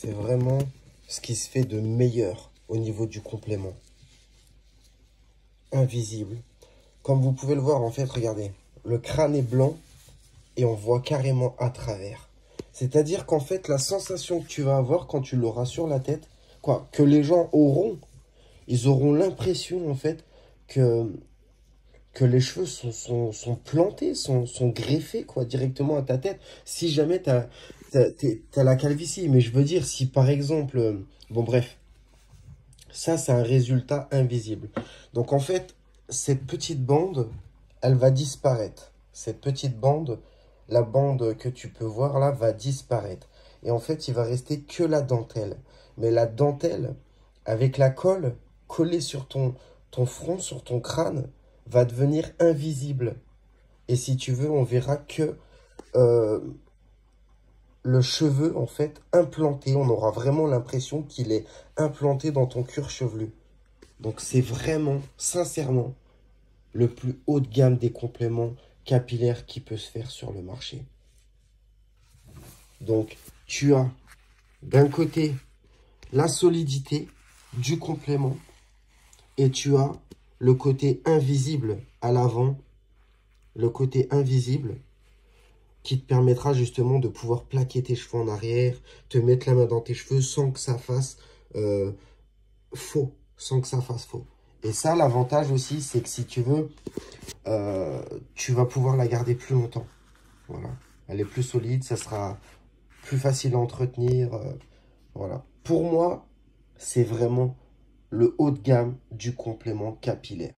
c'est vraiment ce qui se fait de meilleur au niveau du complément. Invisible. Comme vous pouvez le voir, en fait, regardez. Le crâne est blanc et on voit carrément à travers. C'est-à-dire qu'en fait, la sensation que tu vas avoir quand tu l'auras sur la tête, quoi, que les gens auront, ils auront l'impression, en fait, que les cheveux sont plantés, sont greffés, quoi, directement à ta tête. Si jamais t'as la calvitie. Mais je veux dire, si par exemple... bon, bref. Ça, c'est un résultat invisible. Donc, en fait, cette petite bande, elle va disparaître. Cette petite bande, la bande que tu peux voir là, va disparaître. Et en fait, il va rester que la dentelle. Mais la dentelle, avec la colle collée sur ton front, sur ton crâne, va devenir invisible. Et si tu veux, on verra que euh, le cheveu, en fait, implanté. On aura vraiment l'impression qu'il est implanté dans ton cuir chevelu. Donc c'est vraiment, sincèrement, le plus haut de gamme des compléments capillaires qui peut se faire sur le marché. Donc tu as d'un côté la solidité du complément et tu as le côté invisible à l'avant, le côté invisible qui te permettra justement de pouvoir plaquer tes cheveux en arrière, te mettre la main dans tes cheveux sans que ça fasse faux, sans que ça fasse faux. Et ça, l'avantage aussi, c'est que si tu veux, tu vas pouvoir la garder plus longtemps. Voilà. Elle est plus solide, ça sera plus facile à entretenir. Voilà. Pour moi, c'est vraiment le haut de gamme du complément capillaire.